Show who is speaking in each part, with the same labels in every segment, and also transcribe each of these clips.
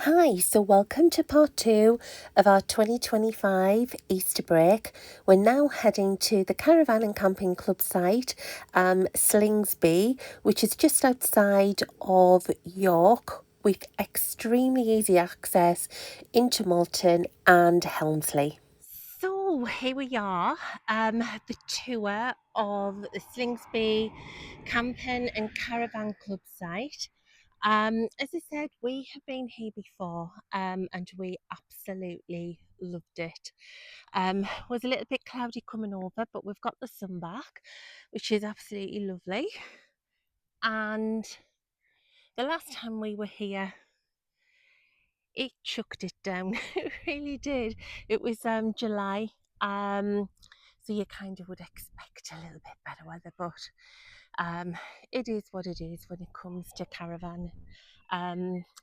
Speaker 1: Hi, so welcome to part 2 of our 2025 Easter break. We're now heading to the Caravan and Camping Club site, Slingsby, which is just outside of York, with extremely easy access into Malton and Helmsley. So here we are, the tour of the Slingsby Camping and Caravan Club site. As I said, we have been here before, and we absolutely loved it. Was a little bit cloudy coming over, but we've got the sun back, which is absolutely lovely. And the last time we were here, it chucked it down. It really did. It was July, so you kind of would expect a little bit better weather, but it is what it is when it comes to caravan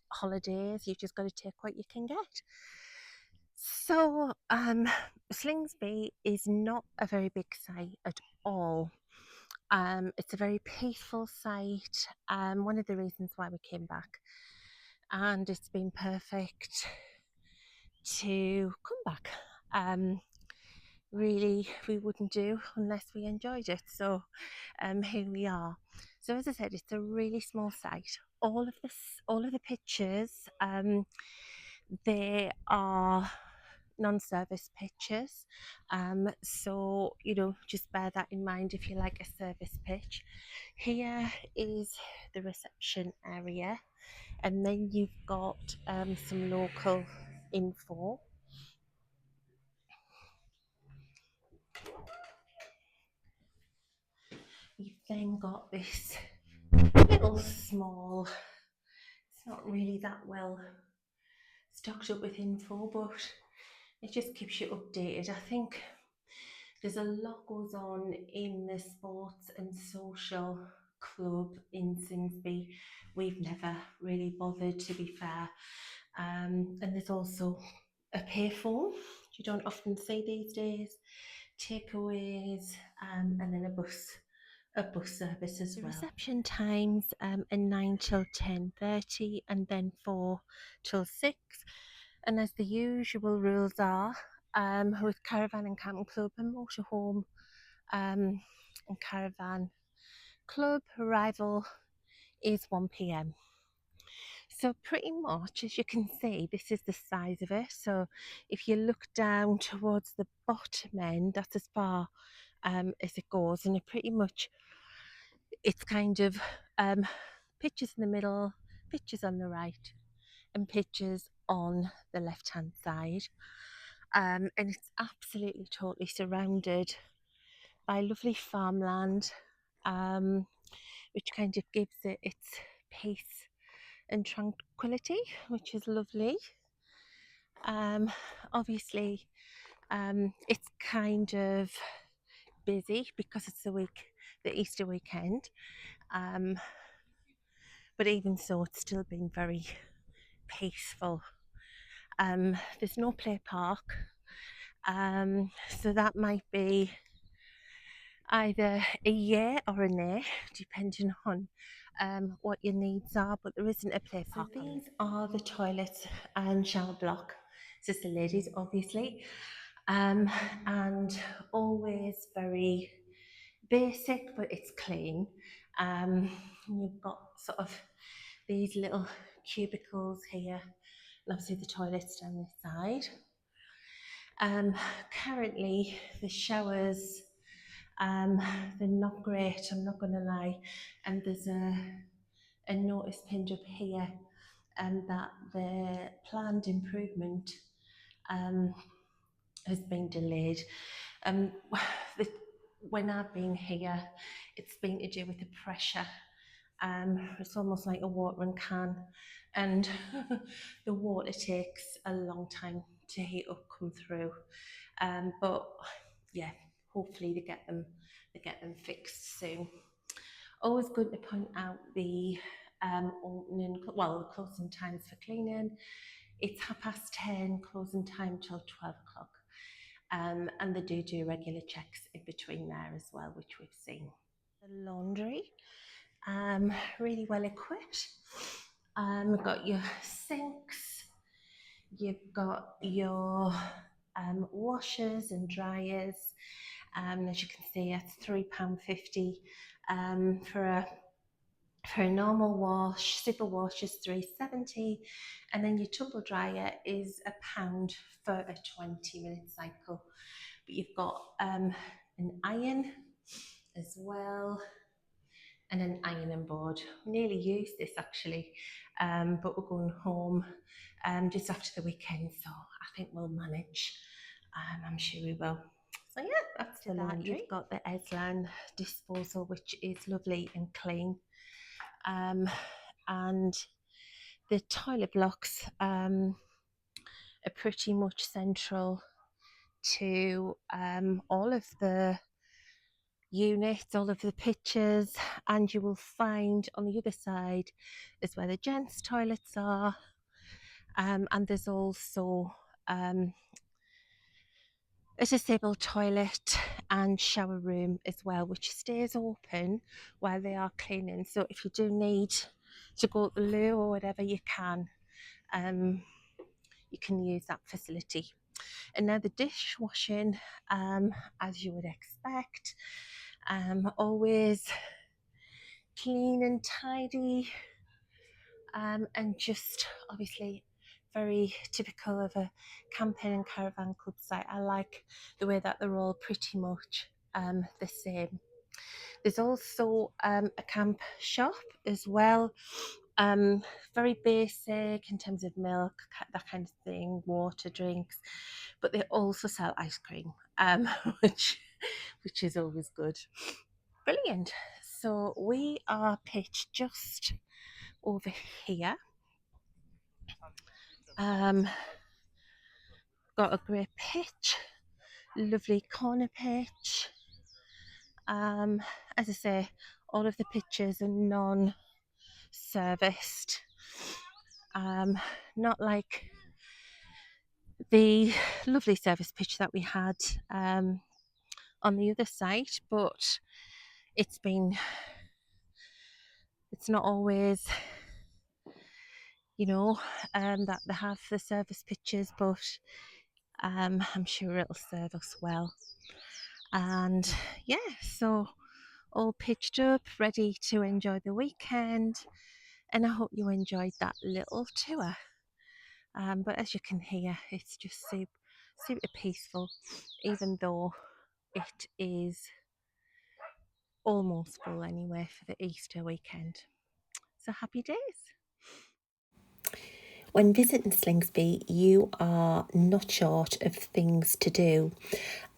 Speaker 1: holidays. You've just got to take what you can get. So, Slingsby is not a very big site at all. It's a very peaceful site. One of the reasons why we came back, and it's been perfect to come back. Really, we wouldn't do unless we enjoyed it. So, here we are. So, as I said, it's a really small site. All of the pictures, they are non-service pitches, so just bear that in mind if you like a service pitch. Here is the reception area, and then you've got some local info. You've then got this little small, it's not really that well stocked up with info, but it just keeps you updated. I think there's a lot goes on in the sports and social club in Slingsby. We've never really bothered, to be fair. And there's also a payphone. You don't often see these days. Takeaways, and then a bus service as well. The reception times are 9 till 10:30, and then 4 till 6. And as the usual rules are, with Caravan and Camping Club and Motorhome and Caravan Club, arrival is 1 p.m. So pretty much, as you can see, this is the size of it. So if you look down towards the bottom end, that's as far as it goes, and it pretty much, it's kind of pictures in the middle, pictures on the right, and pictures on the left hand side. And it's absolutely totally surrounded by lovely farmland, which kind of gives it its peace and tranquility, which is lovely. Obviously, it's kind of busy because it's the Easter weekend. But even so, it's still been very peaceful. There's no play park, so that might be either a year or a nay, depending on what your needs are, but there isn't a play park. So these are the toilets and shower block. This is the ladies, obviously, and always very basic, but it's clean. You've got sort of these little cubicles here, and obviously the toilets down this side. Currently, the showers, they're not great, I'm not going to lie, and there's a notice pinned up here, and that the planned improvement um, has been delayed. Um, the, when I've been here, it's been to do with the pressure. It's almost like a watering can, and the water takes a long time to heat up, come through. But yeah, hopefully they get them fixed soon. Always good to point out the the closing times for cleaning. It's 10:30, closing time till 12 o'clock. And they do regular checks in between there as well, which we've seen. The laundry, really well equipped. Got your sinks, You've got your washers and dryers. As you can see, it's £3.50 for a normal wash. Super wash is £3.70, and then your tumble dryer is £1 for a 20-minute cycle. But you've got an iron as well, and an ironing board. Nearly used this actually, but we're going home just after the weekend, so I think we'll manage. I'm sure we will. So yeah, that's the laundry. You've got the Eslan disposal, which is lovely and clean, and the toilet blocks are pretty much central to all of the units, all of the pictures, and you will find on the other side is where the gents' toilets are, and there's also a disabled toilet and shower room as well, which stays open while they are cleaning. So if you do need to go to the loo or whatever, you can use that facility. And now the dishwashing, as you would expect, always clean and tidy, and just obviously very typical of a camping and caravan club site. I like the way that they're all pretty much the same. There's also a camp shop as well, very basic in terms of milk, that kind of thing, water, drinks, but they also sell ice cream, which is always good. Brilliant. So we are pitched just over here. Got a great pitch, lovely corner pitch. As I say, all of the pitches are non-serviced, not like the lovely service pitch that we had on the other site, but it's not always, that they have the service pitches, but I'm sure it'll serve us well. And yeah, so all pitched up, ready to enjoy the weekend, and I hope you enjoyed that little tour. But as you can hear, it's just super peaceful, even though it is almost full anyway for the Easter weekend. So happy days. When visiting Slingsby, you are not short of things to do.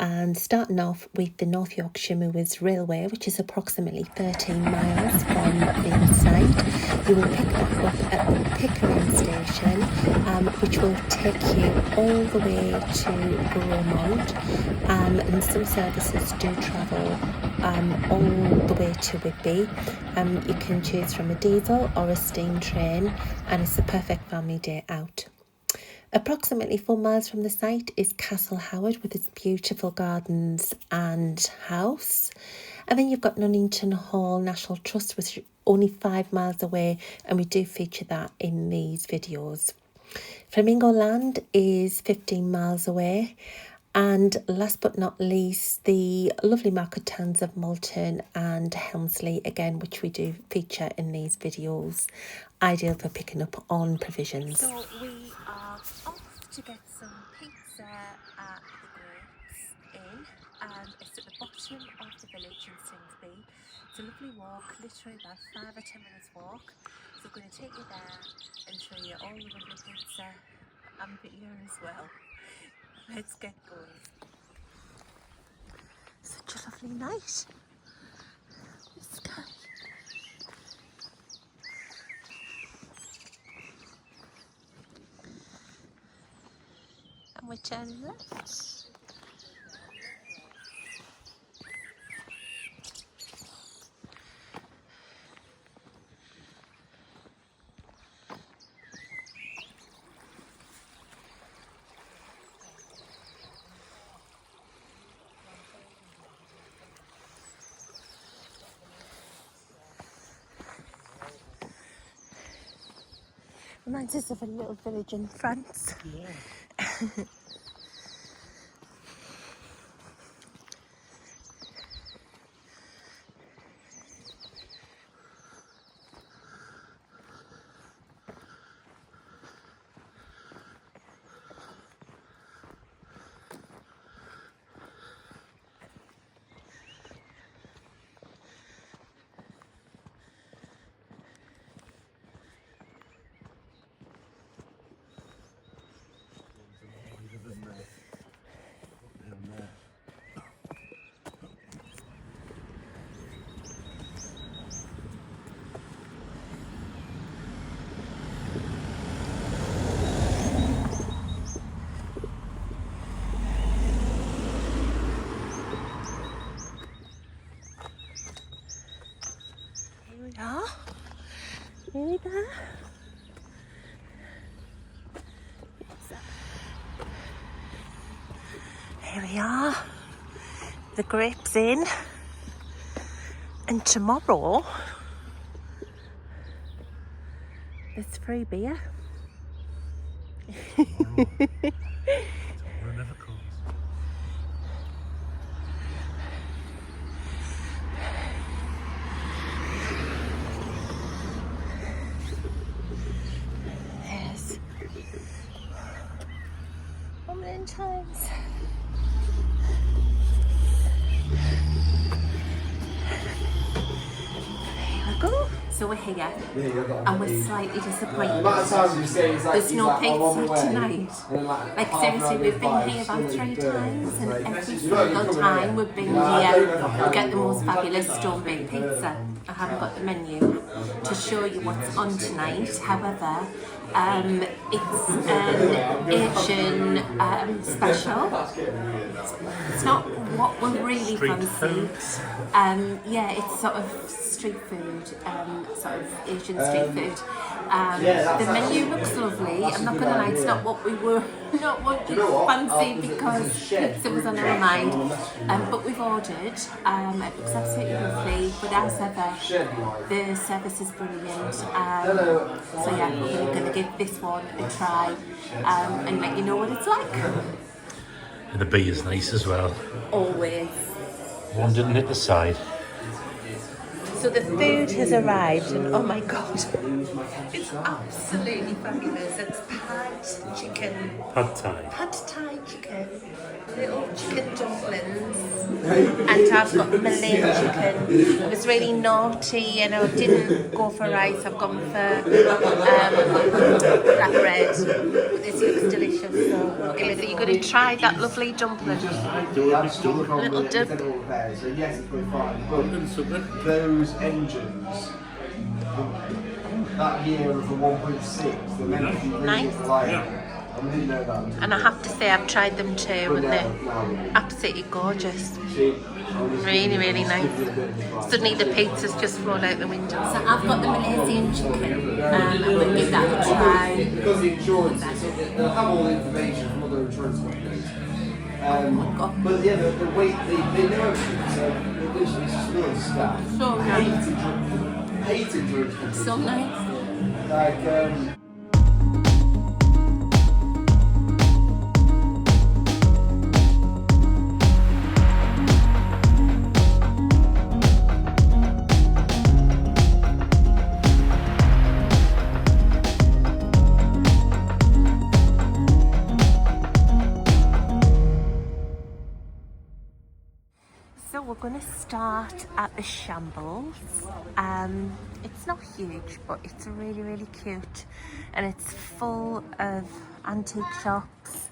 Speaker 1: And starting off with the North Yorkshire Moors Railway, which is approximately 13 miles from the site, you will pick that up at the Pickering station, which will take you all the way to Beaumont, and some services do travel all the way to Whitby. You can choose from a diesel or a steam train, and it's the perfect family day out. Approximately 4 miles from the site is Castle Howard with its beautiful gardens and house. And then you've got Nunnington Hall National Trust, which is only 5 miles away, and we do feature that in these videos. Flamingo Land is 15 miles away. And last but not least, the lovely market towns of Malton and Helmsley, again, which we do feature in these videos, ideal for picking up on provisions. So we are off to get some pizza at the Grapes Inn. It's at the bottom of the village in Slingsby. It's a lovely walk, literally about 5 or 10 minutes walk. So we're going to take you there and show you all the lovely pizza and beer as well. Let's get going. Such a lovely night. The sky. And we turn left. Reminds us of a little village in France.
Speaker 2: Yeah.
Speaker 1: Here we are. Nearly there. Here we are. The grapes in. And tomorrow there's free beer.
Speaker 2: Tomorrow never comes.
Speaker 1: Yes. 1 million times. Here we go. So we're here, and we're slightly disappointed. There's no pizza tonight. Like seriously, we've been here about 3 times, and every single time we've been here, we get the most fabulous stone baked pizza. I haven't got the menu to show you what's on tonight. However, it's an Asian special. It's not what we really fancy. Yeah, it's sort of street food, sort of Asian street food. The menu looks lovely. I'm not gonna lie, it's not what we were, not what we fancied because pizza was on our mind. But we've ordered. It looks absolutely lovely. But as ever, the service is brilliant. So yeah, we're gonna give this one a try and let you know what it's like.
Speaker 2: And the beer is nice as well.
Speaker 1: Always.
Speaker 2: One didn't hit the side.
Speaker 1: So the food has arrived and oh my god, it's absolutely fabulous. It's pad chicken.
Speaker 2: Pad Thai.
Speaker 1: Pad Thai chicken. Little chicken dumplings. And I've got Malay chicken. I was really naughty and I didn't go for rice. I've gone for black bread. This looks delicious. So are you going to try that lovely dumpling? Little dip.
Speaker 3: So yes, it's been fine, but those engines, that year of the 1.6, the meant to be really
Speaker 1: Nice.
Speaker 3: reliable. I didn't know that.
Speaker 1: And I have to say I've tried them too and they're absolutely gorgeous. Really, really nice. Suddenly the pizza's just rolled out the window. So I've got the Malaysian chicken. I'm going to give that a try.
Speaker 3: Because the insurance, they'll have all the information from other insurance companies. But yeah, the weight, they know everything, so it's just really staff.
Speaker 1: So nice.
Speaker 3: Hate insurance companies.
Speaker 1: So nice.
Speaker 3: Like,
Speaker 1: So we're going to start at the Shambles. It's not huge, but it's really, really cute. And it's full of antique shops,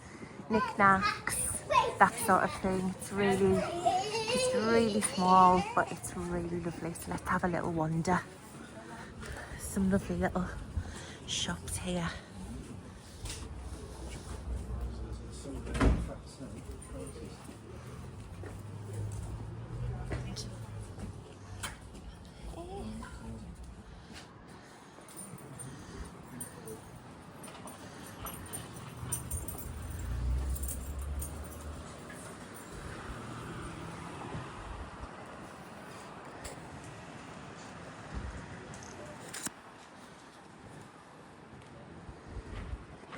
Speaker 1: knickknacks, that sort of thing. It's really small, but it's really lovely. So let's have a little wander. Some lovely little shops here.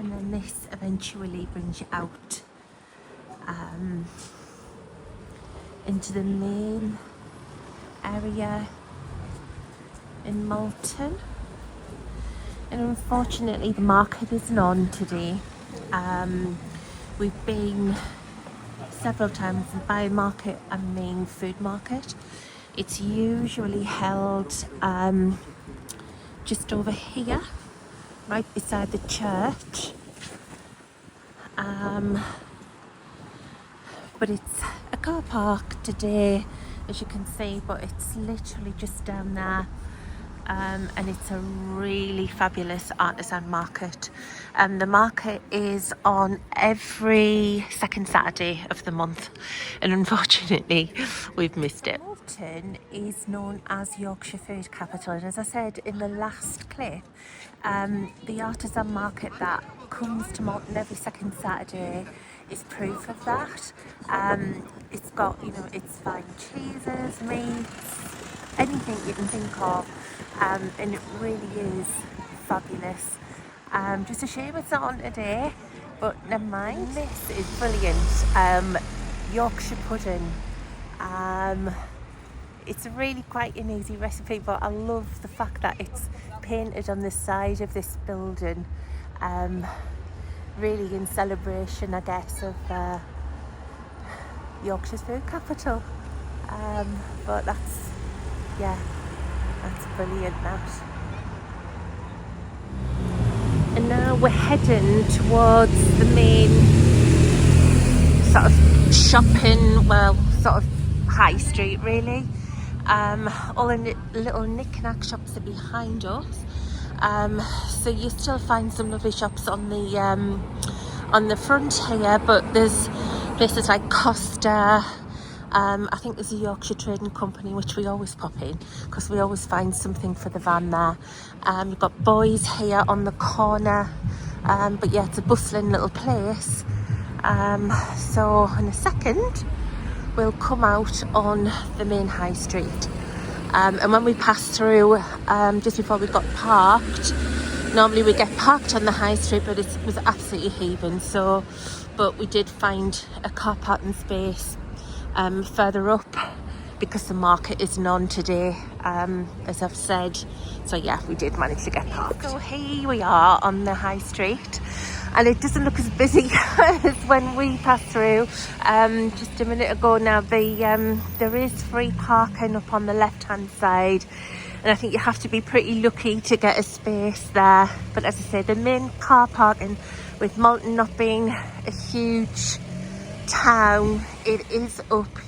Speaker 1: and then this eventually brings you out into the main area in Malton. And unfortunately the market isn't on today. We've been several times, and by market I mean food market. It's usually held just over here, right beside the church. But it's a car park today, as you can see, but it's literally just down there. And it's a really fabulous artisan market. The market is on every second Saturday of the month, and unfortunately we've missed it. Malton is known as Yorkshire food capital, and as I said in the last clip, the artisan market that comes to Malton every second Saturday is proof of that. It's got, you know, it's fine cheeses, meats, anything you can think of, and it really is fabulous. Just a shame it's not on today, but never mind. This is brilliant. Yorkshire pudding. It's really quite an easy recipe, but I love the fact that it's painted on the side of this building, really in celebration, I guess, of Yorkshire's food capital. But that's, yeah, that's brilliant, that. And now we're heading towards the main sort of shopping, well, sort of high street really. All the little knick-knack shops are behind us. So you still find some lovely shops on the front here, but there's places like Costa. I think there's a Yorkshire Trading Company, which we always pop in because we always find something for the van there. You've got Boys here on the corner, but yeah, it's a bustling little place. So in a second we'll come out on the main high street, and when we pass through, just before we got parked, normally we get parked on the high street, but it was absolutely heaving, so but we did find a car parking space further up because the market isn't on today, as I've said. So yeah, we did manage to get parked. So here we are on the high street, and it doesn't look as busy as when we passed through just a minute ago. Now there is free parking up on the left hand side, and I think you have to be pretty lucky to get a space there. But as I say, the main car parking, with Malton not being a huge town, it is up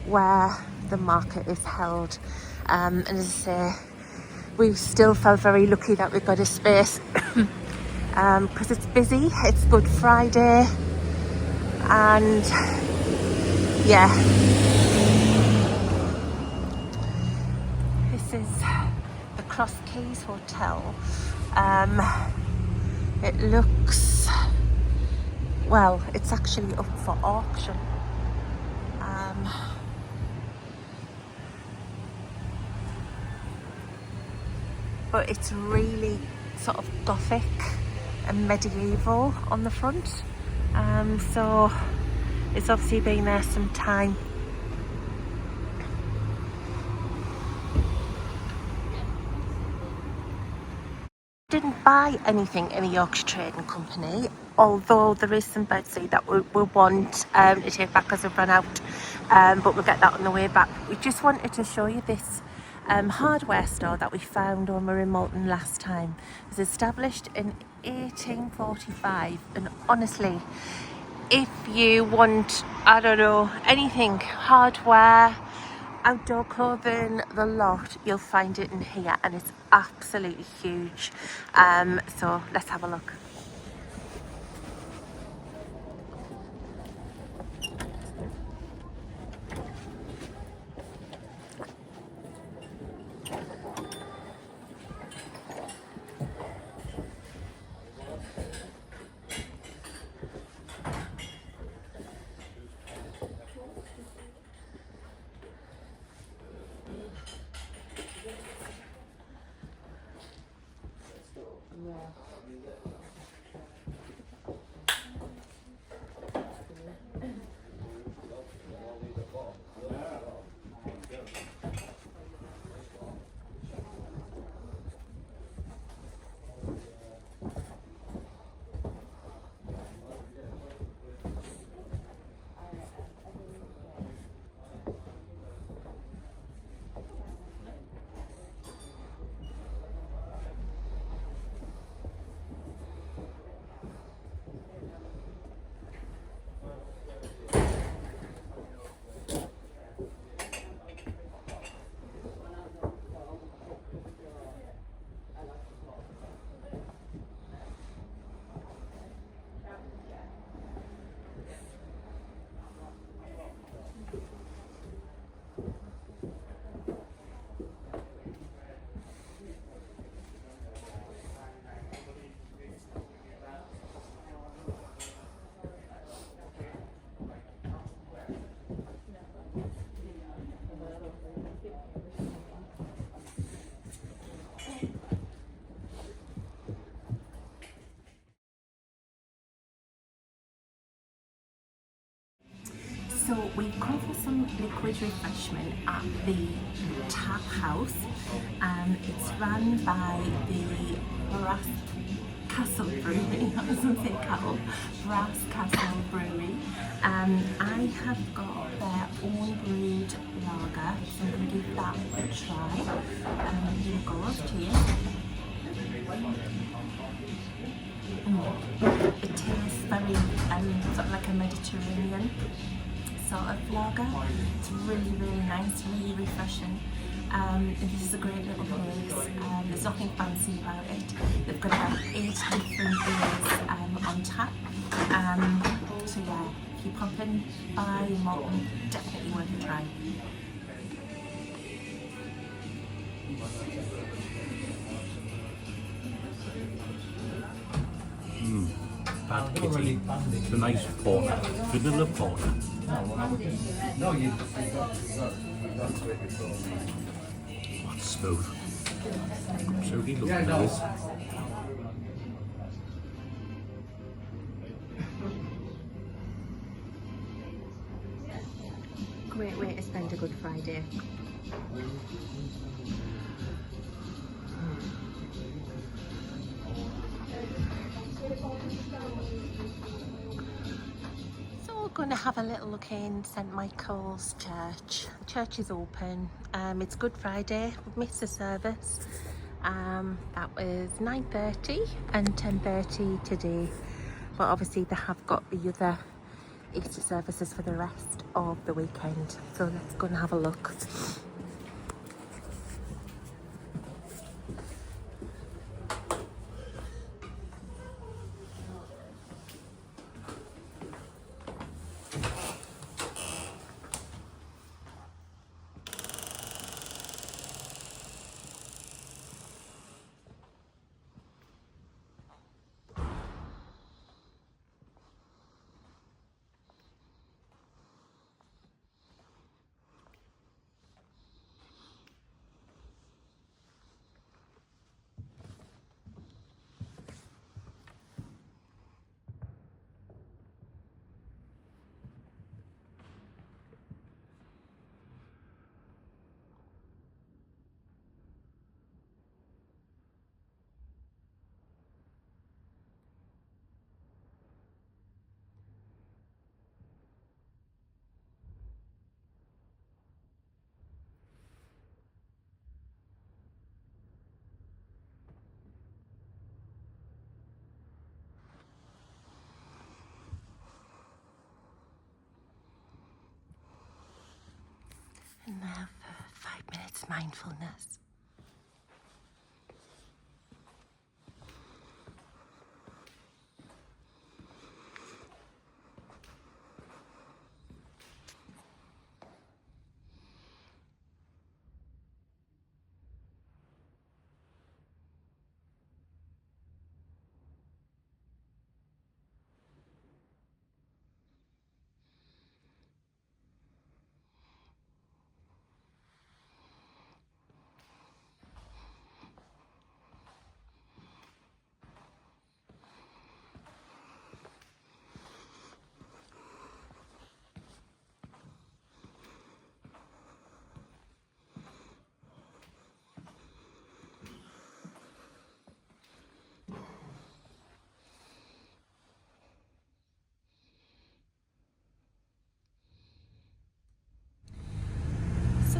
Speaker 1: where the market is held, and as I say, we still felt very lucky that we got a space because it's busy. It's Good Friday, and yeah, this is the Cross Keys Hotel. It looks, well, it's actually up for auction. But it's really sort of Gothic and medieval on the front. So it's obviously been there some time. Didn't buy anything in a Yorkshire Trading Company, although there is some birds that we want to take back because we've run out, but we'll get that on the way back. We just wanted to show you this hardware store that we found when we were in Malton last time. It was established in 1845, and honestly, if you want, I don't know, anything, hardware, outdoor clothing, the lot, you'll find it in here, and it's absolutely huge. So let's have a look. liquid refreshment at the Tap House. It's run by the Brass Castle Brewery, I was going to say Cattle, Brass Castle Brewery. I have got their own brewed lager, so I'm going to give that a try. Here we go, cheers. It tastes very sort of like a Mediterranean sort of lager. It's really, really nice, really refreshing. This is a great little place. There's nothing fancy about it. They've got about 8 different beers on tap. So yeah, if you pop in by Malton, definitely worth a try.
Speaker 2: Bad kitty. It's a nice porter. Good little porter. Oh, it's smooth. So good looking nose.
Speaker 1: Great way to spend a Good Friday. So we're going to have a little look in St Michael's Church. The church is open. It's Good Friday. We've missed the service. That was 9:30 and 10:30 today. But obviously they have got the other Easter services for the rest of the weekend. So let's go and have a look. And now for 5 minutes mindfulness.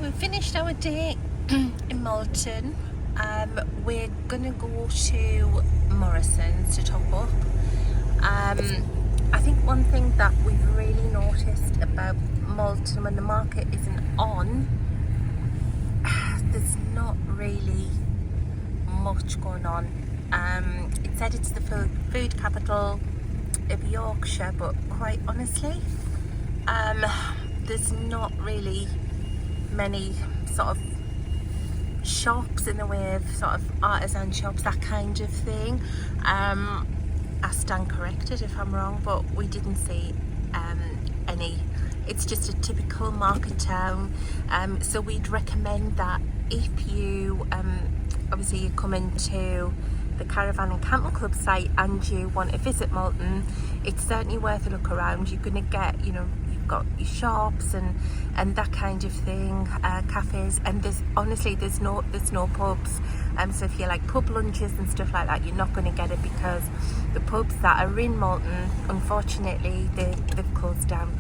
Speaker 1: We finished our day in Malton. We're gonna go to Morrison's to top up. I think one thing that we've really noticed about Malton when the market isn't on, there's not really much going on. It said it's the food capital of Yorkshire, but quite honestly, there's not really many sort of shops in the way of sort of artisan shops, that kind of thing. I stand corrected if I'm wrong, but we didn't see any. It's just a typical market town, so we'd recommend that if you obviously you come into the Caravan and Camel Club site and you want to visit Malton, it's certainly worth a look around. You're going to get, you know, got your shops and that kind of thing, cafes, and there's no pubs. So if you like pub lunches and stuff like that, you're not going to get it, because the pubs that are in Malton, unfortunately, they've closed down.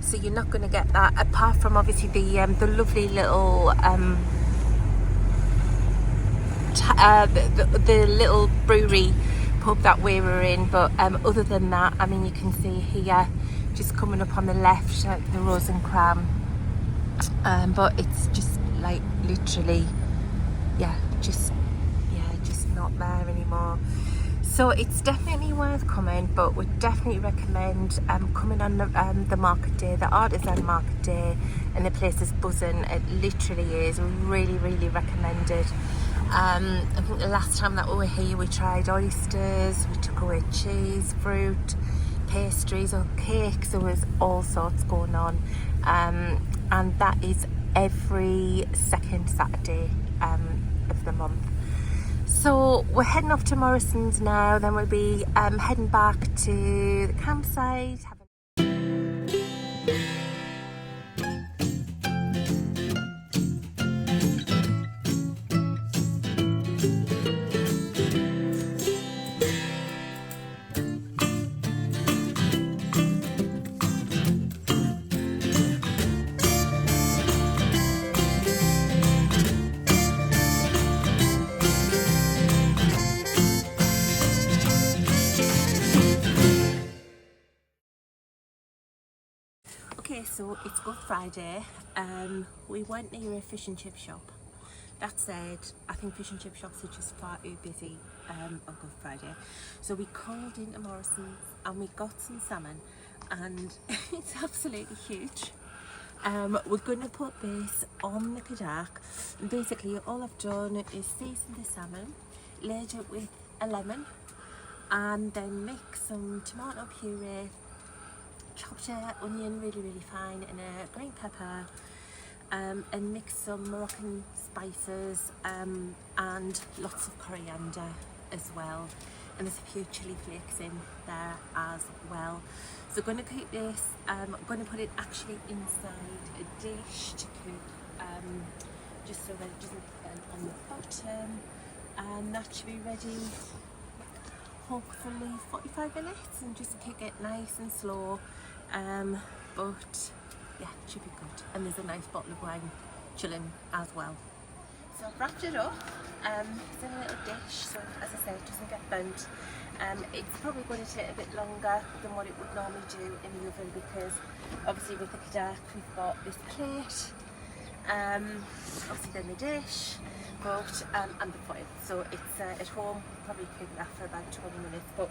Speaker 1: So you're not going to get that, apart from obviously the lovely little the little brewery pub that we were in. But other than that, I mean, you can see here, just coming up on the left, the Rose and Crown, but it's just like literally, just not there anymore. So it's definitely worth coming, but would definitely recommend coming on the market day, the artisan market day, and the place is buzzing. It literally is really, really recommended. I think the last time that we were here, we tried oysters, we took away cheese, fruit, pastries or cakes. There was all sorts going on, and that is every second Saturday of the month. So we're heading off to Morrison's now, then we'll be heading back to the campsite. Okay, so it's Good Friday. We went near a fish and chip shop. That said, I think fish and chip shops are just far too busy on Good Friday. So we called into Morrison's and we got some salmon, and it's absolutely huge. We're going to put this on the Kadak. And basically, all I've done is season the salmon, laid it with a lemon, and then mix some tomato puree, chopped onion really, really fine, and a green pepper, and mix some Moroccan spices, and lots of coriander as well. And there's a few chili flakes in there as well. So I'm going to cook this, I'm going to put it actually inside a dish to cook, just so that it doesn't burn on the bottom. And that should be ready hopefully 45 minutes, and just cook it nice and slow. But yeah, it should be good. And there's a nice bottle of wine chilling as well. So I've wrapped it up. It's in a little dish, so as I said, it doesn't get burnt. It's probably going to take a bit longer than what it would normally do in the oven, because obviously with the Kadak we've got this plate, obviously then the dish, and the foil. So it's at home, probably cook that for about 20 minutes, but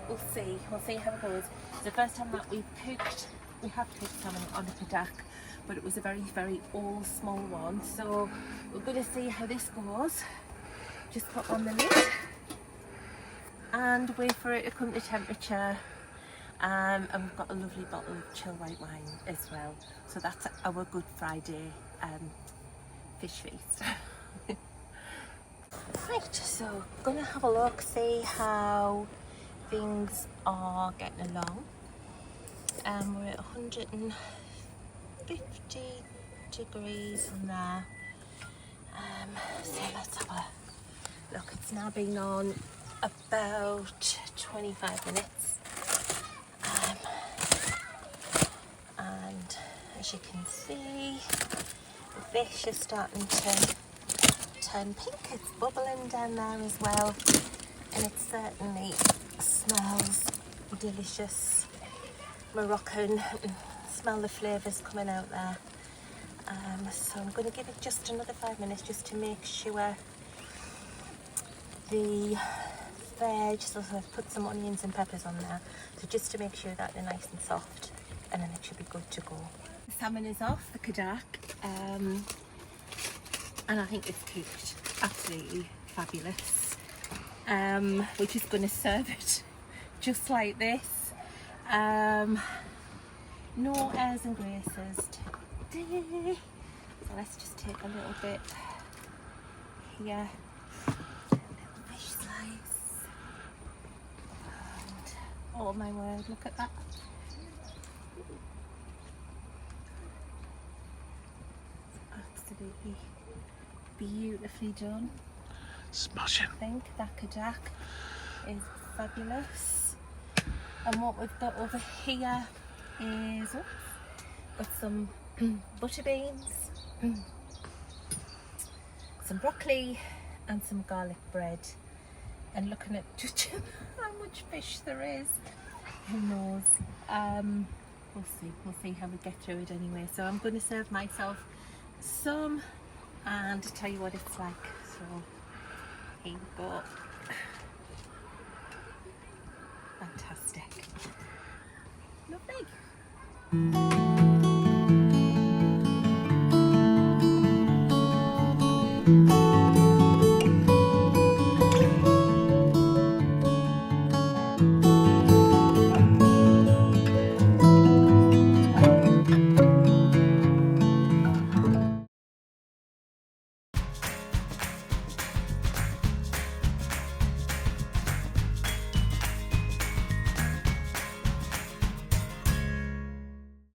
Speaker 1: we'll see how it goes. It's the first time that we have cooked salmon on the Kadak, but it was a very, very old small one. So we're going to see how this goes. Just put on the lid and wait for it to come to temperature. And we've got a lovely bottle of chilled white wine as well. So that's our Good Friday fish feast. Right, so gonna have a look, see how things are getting along. We're at 150 degrees now. So let's have a look. It's now been on about 25 minutes. And as you can see, the fish is starting to turn pink. It's bubbling down there as well, and it certainly smells delicious, Moroccan. Smell the flavours coming out there. So I'm going to give it just another 5 minutes just to make sure the veg, so I've put some onions and peppers on there, so just to make sure that they're nice and soft, and then it should be good to go. The salmon is off the Kadak, and I think it's cooked absolutely fabulous. We're just going to serve it just like this. No airs and graces today. So let's just take a little bit here. A little fish slice. And oh my word, look at that. Absolutely beautifully done.
Speaker 2: Smashing.
Speaker 1: I think that kajak is fabulous. And what we've got over here is got some butter beans, some broccoli and some garlic bread. And looking at just how much fish there is, who knows. We'll see how we get through it anyway. So I'm going to serve myself some and tell you what it's like. So here we go. Fantastic. Lovely.